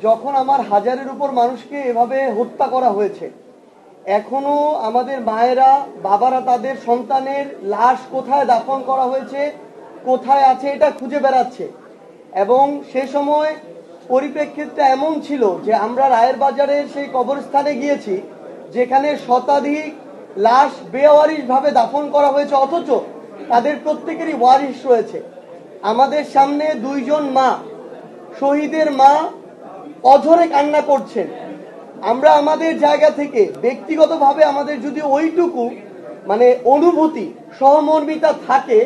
যখন আমার হাজারের উপর মানুষকে এভাবে হত্যা করা হয়েছে, এখনো আমাদের মায়েরা বাবারা তাদের সন্তানের লাশ কোথায় দাফন করা হয়েছে, কোথায় আছে এটা খুঁজে বেড়াচ্ছে। এবং সে সময় পরিপ্রেক্ষিতটা এমন ছিল যে আমরা রায়ের বাজারের সেই কবরস্থানে গিয়েছি যেখানে শতাধিক লাশ বেওয়ারিশভাবে দাফন করা হয়েছে, অথচ তাদের প্রত্যেকেরই ওয়ারিশ রয়েছে। আমাদের সামনে দুইজন মা, শহীদের মা, অঝরে কান্না করছেন। আমরা আমাদের জায়গা থেকে ব্যক্তিগতভাবে আমাদের যদি ওইটুকু অনুভূতি, সহমর্মিতা থাকে,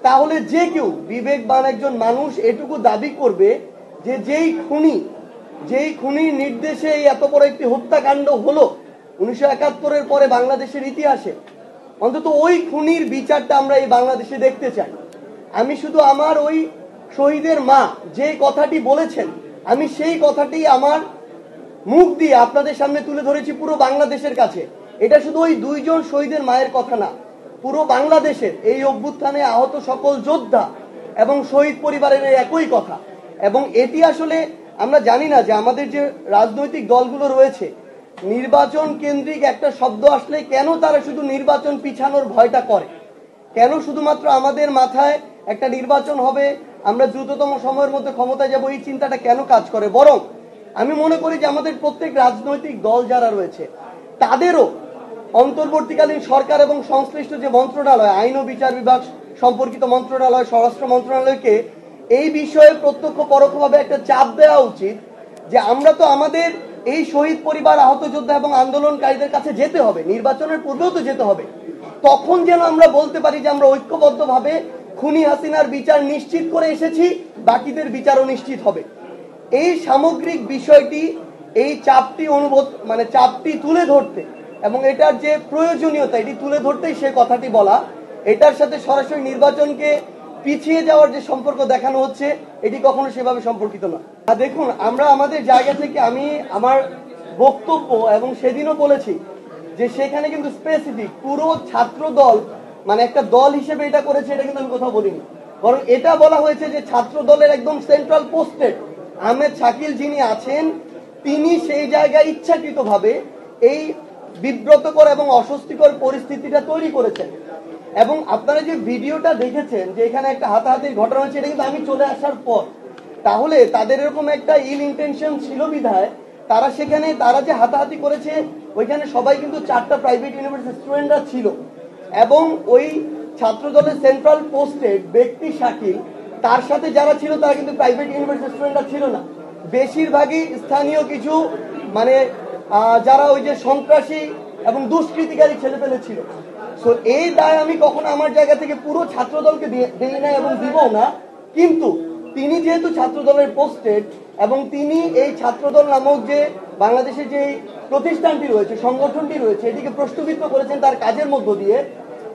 তাহলে যে কেউ বিবেকবান একজন মানুষ এটুকু দাবি করবে যে যেই খুনির নির্দেশে এই এত বড় একটি হত্যাকাণ্ড হলো 1971-এর পরে বাংলাদেশের ইতিহাসে, অন্তত ওই খুনির বিচারটা আমরা এই বাংলাদেশে দেখতে চাই। আমি শুধু আমার ওই শহীদের মা যে কথাটি বলেছেন, আমি সেই কথাটি আমার মুখ দিয়ে আপনাদের সামনে তুলে ধরেছি পুরো বাংলাদেশের কাছে। এটা শুধু ওই দুইজন শহীদের মায়ের কথা না, পুরো বাংলাদেশের এই অভ্যুত্থানে আহত সকল যোদ্ধা এবং শহীদ পরিবারের একই কথা। এবং এটি আসলে আমরা জানি না যে আমাদের যে রাজনৈতিক দলগুলো রয়েছে, নির্বাচন কেন্দ্রিক একটা শব্দ আসলে কেন তারা শুধু নির্বাচন পিছানোর ভয়টা করে, কেন শুধুমাত্র আমাদের মাথায় একটা নির্বাচন হবে, আমরা দ্রুততম সময়ের মধ্যে ক্ষমতায় যাব, এই চিন্তাটা কেন কাজ করে। বরং আমি মনে করি যে আমাদের প্রত্যেক রাজনৈতিক দল যারা রয়েছে তাদেরও অন্তর্বর্তীকালীন সরকার এবং সংশ্লিষ্ট যে মন্ত্রণালয়, আইন ও বিচার বিভাগ সম্পর্কিত মন্ত্রণালয়, স্বরাষ্ট্র মন্ত্রণালয়কে এই বিষয়ে প্রত্যক্ষ পরোক্ষভাবে একটা চাপ দেওয়া উচিত যে আমরা তো আমাদের এই শহীদ পরিবার, আহত যোদ্ধা এবং আন্দোলনকারীদের কাছে যেতে হবে, নির্বাচনের পূর্বেও তো যেতে হবে। তখন যেন আমরা বলতে পারি যে আমরা ঐক্যবদ্ধভাবে খুনি হাসিনার বিচার নিশ্চিত করে এসেছি, বাকিদের বিচারও নিশ্চিত হবে। এই সামগ্রিক বিষয়টি, এই চাপটি চাপটি তুলে ধরতে এবং এটার যে প্রয়োজনীয়তা এটি তুলে ধরতেই সে কথাটি বলা। এটার সাথে সরাসরি নির্বাচনকে পিছিয়ে যাওয়ার যে সম্পর্ক দেখানো হচ্ছে, এটি কখনো সেভাবে সম্পর্কিত না। দেখুন, আমরা আমাদের জায়গা থেকে আমি আমার বক্তব্য এবং সেদিনও বলেছি যে সেখানে কিন্তু স্পেসিফিক পুরো ছাত্র দল একটা দল হিসেবে এটা করেছে, এটা কিন্তু আমি কোথাও বলিনি। বরং এটা বলা হয়েছে যে ছাত্র দলের একদম সেন্ট্রাল পোস্টেড আহমেদ শাকিল যিনি আছেন, তিনি সেই জায়গায় ইচ্ছাকৃতভাবে এই বিব্রতকর এবং অস্বস্তিকর পরিস্থিতিটা তৈরি করেছেন। এবং আপনারা যে ভিডিওটা দেখেছেন যে এখানে একটা হাতাহাতির ঘটনা হয়েছে, এটা কিন্তু আমি চলে আসার পর। তাহলে তাদের এরকম একটা ইল ইন্টেনশন ছিল বিধায় তারা সেখানে, তারা যে হাতাহাতি করেছে ওইখানে সবাই কিন্তু 4টা প্রাইভেট ইউনিভার্সিটির স্টুডেন্টরা ছিল। এবং ওই ছাত্র দলের সেন্ট্রাল পোস্টেড ব্যক্তি শাকিল, তার সাথে যারা ছিল তারা কিন্তু প্রাইভেট ইউনিভার্সিটির স্টুডেন্টরা ছিল না, বেশিরভাগই স্থানীয় কিছু যারা ওই যে সন্ত্রাসী এবং দুষ্কৃতিকারী ছেলেপেলে ছিল। সো এই দায় আমি কখনো আমার জায়গা থেকে পুরো ছাত্র দলকে দিই না এবং দিবও না। কিন্তু তিনি যেহেতু ছাত্র দলের পোস্টেড এবং তিনি এই ছাত্রদল নামক যে বাংলাদেশে যে প্রতিষ্ঠানটি রয়েছে, সংগঠনটি রয়েছে, এটিকে প্রশ্নবিদ্ধ করেছেন তার কাজের মধ্য দিয়ে,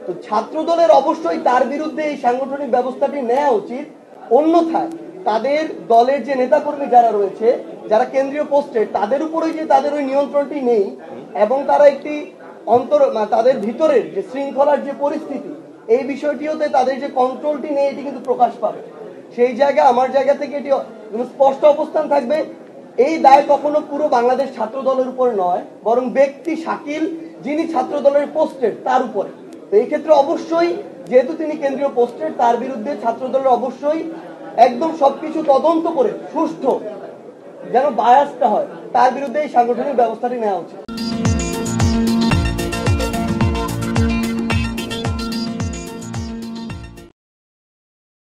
তো ছাত্র দলের অবশ্যই তার বিরুদ্ধে এই সাংগঠনিক ব্যবস্থাটি নেওয়া উচিত। অন্যথায় তাদের দলের যে নেতাকর্মী যারা রয়েছে, যারা কেন্দ্রীয় পোস্টেড, তাদের উপরেই যে তাদের ওই নিয়ন্ত্রণটি নেই এবং তারা একটি তাদের ভিতরের যে শৃঙ্খলার যে পরিস্থিতি, এই বিষয়টিওতে তাদের যে কন্ট্রোলটি নেই, এটি কিন্তু প্রকাশ পাবে। সেই জায়গায় আমার জায়গা থেকে এটি স্পষ্ট অবস্থান থাকবে, এই দায় কখনো পুরো বাংলাদেশ ছাত্র দলের উপর নয়, বরং ব্যক্তি শাকিল যিনি ছাত্র দলের পোস্টেড তার উপরে। এই ক্ষেত্রে অবশ্যই যেহেতু তিনি কেন্দ্রীয় পোস্টেড, তার বিরুদ্ধে ছাত্র দলের অবশ্যই একদম সবকিছু তদন্ত করে সুষ্ঠু যেন বায়াসটা হয়, তার বিরুদ্ধে এই সাংগঠনিক ব্যবস্থাটি নেওয়া উচিত।